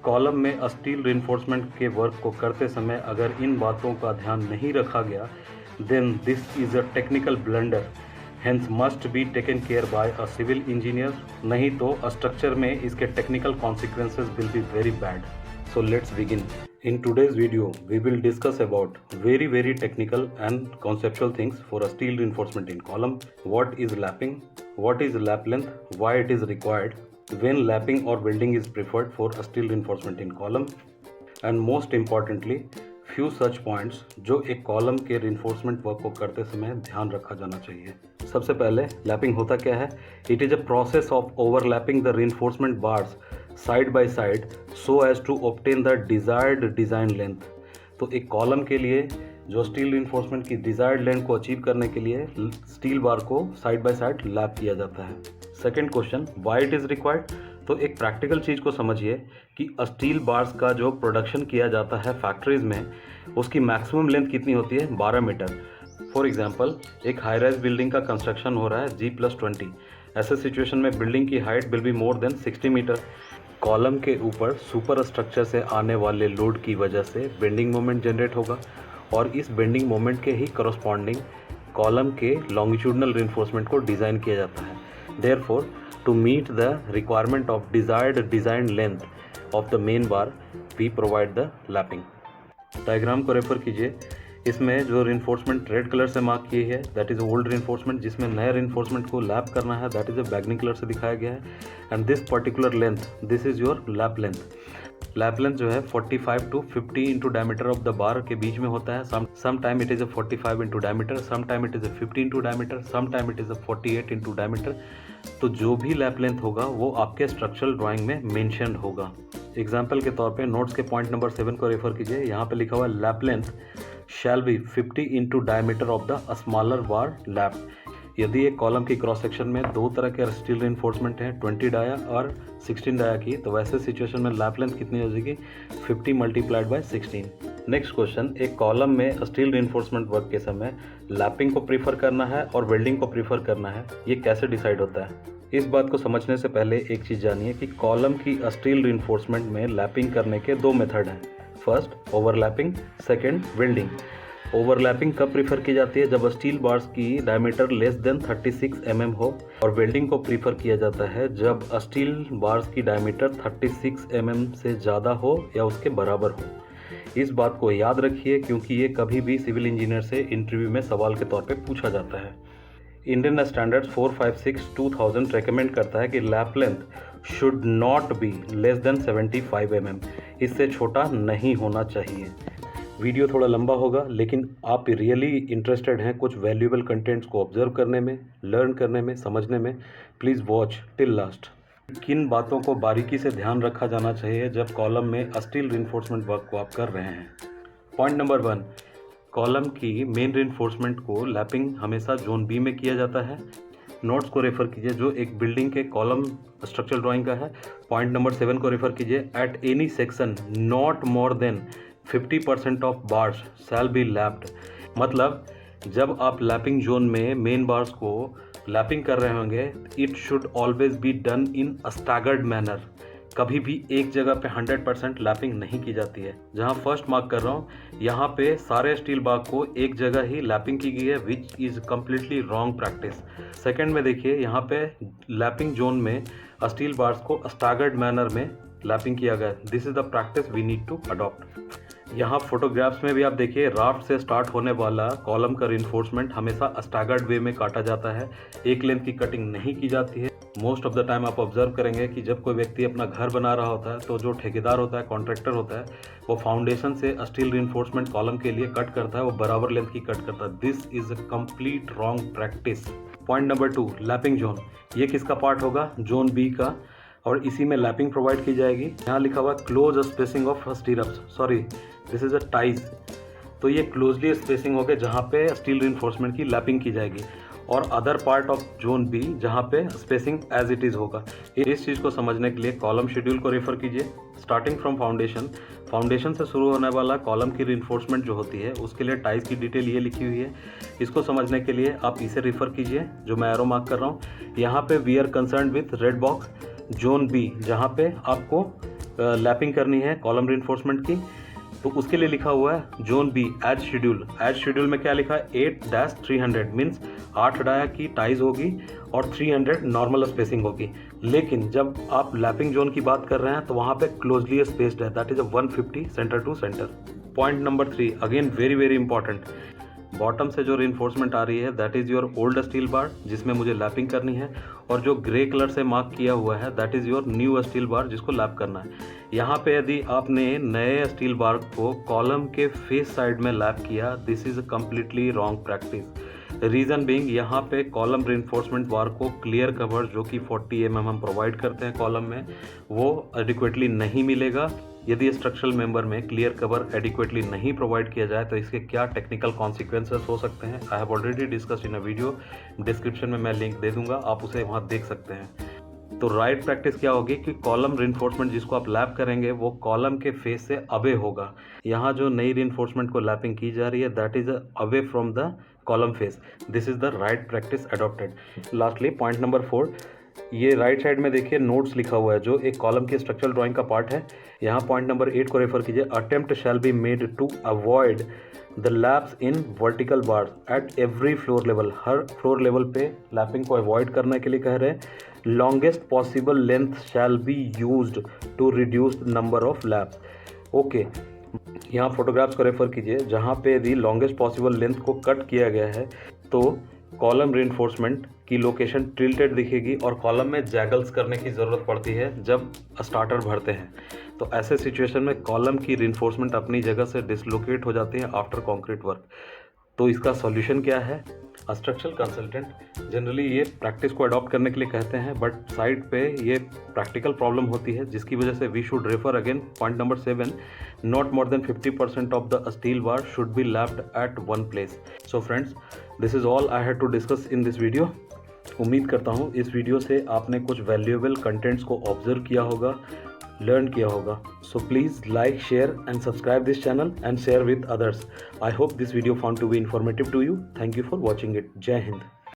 Column में steel reinforcement के work को करते समय अगर इन बातों का ध्यान नहीं रखा गया, then this is a technical blunder, hence must be taken care by a civil engineer, नहीं तो स्ट्रक्चर में इसके technical consequences will be very bad. So let's begin. In today's video, we will discuss about very technical and conceptual things for a steel reinforcement in column. What is lapping? What is lap length? Why it is required? When lapping or welding is preferred for a steel reinforcement in column? And most importantly, few such points जो एक column के reinforcement work को करते समय ध्यान रखा जाना चाहिए. सबसे पहले लैपिंग होता क्या है? It is a process of overlapping the reinforcement bars side by side so as to obtain the desired design length. तो एक कॉलम के लिए जो स्टील रिइंफोर्समेंट की डिज़ायर्ड लेंथ को अचीव करने के लिए स्टील बार को साइड बाय साइड लैप किया जाता है. Second question, why it is required? तो एक प्रैक्टिकल चीज़ को समझिए कि स्टील बार्स का जो प्रोडक्शन किया जाता है फैक्ट्रीज़ में, उसकी मैक्सिमम लेंथ कितनी होती है? 12 मीटर. फॉर एग्जांपल, एक हाई राइज बिल्डिंग का कंस्ट्रक्शन हो रहा है G+20. ऐसे सिचुएशन में बिल्डिंग की height will be more than 60 metre. Column के ऊपर सुपर स्ट्रक्चर से आने वाले लोड की वजह से बेंडिंग मोमेंट जनरेट होगा और इस बेंडिंग मोमेंट के ही करस्पॉन्डिंग कॉलम के लॉन्गिट्यूडनल रिइंफोर्समेंट को डिज़ाइन किया जाता है. Therefore to meet the requirement of desired design length of the main bar, we provide the lapping. Diagram को रेफर कीजिए. इसमें जो रिइंफोर्समेंट रेड कलर से मार्क की है दैट इज़ ओल्ड रिइंफोर्समेंट, जिसमें नए रिइंफोर्समेंट को लैप करना है दैट इज़ अ बैगनी कलर से दिखाया गया है. And this particular length, this is your lap length. Lap length जो है 45 to 50 into diameter of the bar के बीच में होता है. Some time it is a 45 into diameter, some time it is a 50 into diameter, some time it is a 48 into diameter. तो जो भी लैप लेंथ होगा वो आपके स्ट्रक्चरल ड्राइंग में मेंशन होगा. एग्जाम्पल के तौर पे नोट्स के पॉइंट नंबर 7 को रेफर कीजिए. यहाँ पे लिखा हुआ है lap length shall B 50 into diameter of the smaller bar lap. यदि एक कॉलम की क्रॉस सेक्शन में दो तरह के स्टील रिइंफोर्समेंट हैं, 20 डाया और 16 डाया की, तो वैसे सिचुएशन में लैप लेंथ कितनी हो जाएगी? 50 मल्टीप्लाइड बाय 16. नेक्स्ट क्वेश्चन, एक कॉलम में स्टील रिइंफोर्समेंट वर्क के समय लैपिंग को प्रीफर करना है और वेल्डिंग को प्रीफर करना है, ये कैसे डिसाइड होता है? इस बात को समझने से पहले एक चीज़ जानिए कि कॉलम की स्टील रिइंफोर्समेंट में लैपिंग करने के दो मेथड हैं. First overlapping, second welding. Overlapping कब प्रीफर की जाती है? जब स्टील बार्स की डायमीटर लेस देन 36 mm हो. और वेल्डिंग को प्रीफर किया जाता है जब स्टील बार्स की डायमीटर 36 mm से ज़्यादा हो या उसके बराबर हो. इस बात को याद रखिए क्योंकि ये कभी भी सिविल इंजीनियर से इंटरव्यू में सवाल के तौर पे पूछा जाता है. इंडियन स्टैंडर्ड्स 456/2000 रेकमेंड करता है कि lap length should not be less than 75 mm. इससे छोटा नहीं होना चाहिए. वीडियो थोड़ा लंबा होगा लेकिन आप रियली इंटरेस्टेड हैं कुछ वैल्यूएबल कंटेंट्स को ऑब्जर्व करने में, लर्न करने में, समझने में, प्लीज़ वॉच टिल लास्ट. किन बातों को बारीकी से ध्यान रखा जाना चाहिए जब कॉलम में स्टील रिइंफोर्समेंट वर्क को आप कर रहे हैं? पॉइंट नंबर 1, कॉलम की मेन रिइंफोर्समेंट को लैपिंग हमेशा जोन बी में किया जाता है. नोट्स को रेफर कीजिए जो एक बिल्डिंग के कॉलम स्ट्रक्चरल ड्राइंग का है. पॉइंट नंबर 7 को रेफर कीजिए. At any section not more than 50% of bars shall be lapped. मतलब जब आप लैपिंग जोन में मेन बार्स को लैपिंग कर रहे होंगे, it should always be done in staggered manner. कभी भी एक जगह पे 100% लैपिंग नहीं की जाती है. जहाँ फर्स्ट मार्क कर रहा हूँ यहाँ पे सारे स्टील बार को एक जगह ही लैपिंग की गई है, which is completely wrong practice. Second में देखिए यहाँ पे लैपिंग जोन में स्टील बार्स को स्टैगर्ड मैनर में लैपिंग किया गया. This is the practice we need to adopt. यहाँ फोटोग्राफ्स में भी आप देखिए राफ्ट से स्टार्ट होने वाला कॉलम का रिइंफोर्समेंट हमेशा स्टैगर्ड वे में काटा जाता है. एक लेंथ की कटिंग नहीं की जाती है. मोस्ट ऑफ द टाइम आप ऑब्जर्व करेंगे कि जब कोई व्यक्ति अपना घर बना रहा होता है तो जो ठेकेदार होता है, कॉन्ट्रैक्टर होता है, वो फाउंडेशन से स्टील रिइंफोर्समेंट कॉलम के लिए कट करता है, वो बराबर लेंथ की कट करता है. This is a complete wrong practice. Point number 2, lapping zone. ये किसका पार्ट होगा? जोन बी का. और इसी में लैपिंग प्रोवाइड की जाएगी. यहाँ लिखा हुआ close spacing of stirrups, sorry this is a ties. तो ये क्लोजली स्पेसिंग होगा जहाँ पे स्टील रिइंफोर्समेंट की लैपिंग की जाएगी. और other part of zone B जहाँ पे स्पेसिंग एज इट इज़ होगा. इस चीज़ को समझने के लिए कॉलम शेड्यूल को रेफर कीजिए. स्टार्टिंग फ्रॉम फाउंडेशन से शुरू होने वाला कॉलम की रिइंफोर्समेंट जो होती है उसके लिए टाइज की डिटेल ये लिखी हुई है. इसको समझने के लिए आप इसे रेफर कीजिए जो मैं एरो मार्क कर रहा हूँ. यहाँ पे we are concern with red box zone B, जहाँ पे आपको लैपिंग करनी है कॉलम रीइंफोर्समेंट की, तो उसके लिए लिखा हुआ है zone B as schedule. As schedule में क्या लिखा है 8-300 मीन्स 8 डाया की टाइज होगी और 300 नॉर्मल स्पेसिंग होगी। लेकिन जब आप लैपिंग जोन की बात कर रहे हैं तो वहाँ पे क्लोजली स्पेस्ड है, that is 150 centre to centre. Point number 3 again very very important, bottom से जो रिइंफोर्समेंट आ रही है that is your old steel bar जिसमें मुझे लैपिंग करनी है, और जो ग्रे कलर से मार्क किया हुआ है that is your new steel bar जिसको लैप करना है। यहाँ पे यदि आपने नए स्टील बार को कॉलम के फेस साइड में लैप किया, this is a completely wrong practice. Reason being यहाँ पे कॉलम रिइंफोर्समेंट बार को क्लियर कवर जो कि 40 mm हम प्रोवाइड करते हैं कॉलम में, वो एडिक्वेटली नहीं मिलेगा। यदि स्ट्रक्चरल मेंबर में क्लियर कवर एडिक्वेटली नहीं प्रोवाइड किया जाए तो इसके क्या टेक्निकल कॉन्सिक्वेंसेस हो सकते हैं, I have already discussed in a video, description में मैं लिंक दे दूंगा, आप उसे वहाँ देख सकते हैं। तो राइट प्रैक्टिस क्या होगी कि कॉलम रिइंफोर्समेंट जिसको आप लैप करेंगे वो कॉलम के फेस से अवे होगा। यहाँ जो नई रिइंफोर्समेंट को लैपिंग की जा रही है that is away from the column face, this is the right practice adopted. Lastly point number 4, ये राइट साइड में देखिए नोट्स लिखा हुआ है जो एक कॉलम की स्ट्रक्चरल ड्राइंग का पार्ट है। यहाँ पॉइंट नंबर 8 को रेफर कीजिए, attempt shall be made to avoid the laps in vertical bars at every floor level. हर फ्लोर लेवल पे लैपिंग को अवॉइड करने के लिए कह रहे हैं। Longest possible length shall be used to reduce the number of laps. Okay, यहाँ फोटोग्राफ्स को रेफर कीजिए जहाँ पे यदि लॉन्गेस्ट पॉसिबल लेंथ को कट किया गया है तो कॉलम रिइंफोर्समेंट की लोकेशन टिल्टेड दिखेगी और कॉलम में जैगल्स करने की ज़रूरत पड़ती है जब स्टार्टर भरते हैं। तो ऐसे सिचुएशन में कॉलम की रिइंफोर्समेंट अपनी जगह से डिसलोकेट हो जाती है आफ्टर कंक्रीट वर्क। तो इसका सॉल्यूशन क्या है? स्ट्रक्चरल कंसल्टेंट जनरली ये प्रैक्टिस को अडॉप्ट करने के लिए कहते हैं, बट साइड पे ये प्रैक्टिकल प्रॉब्लम होती है जिसकी वजह से we should refer again point number 7, not more than 50% of the steel bar should be lapped at one place. So friends, this is all I had to discuss in this video. उम्मीद करता हूँ इस video से आपने कुछ valuable contents को observe किया होगा, लर्न किया होगा। So please like, share and subscribe this channel and share with others. I hope this video found to be informative to you. Thank you for watching it. Jai Hind.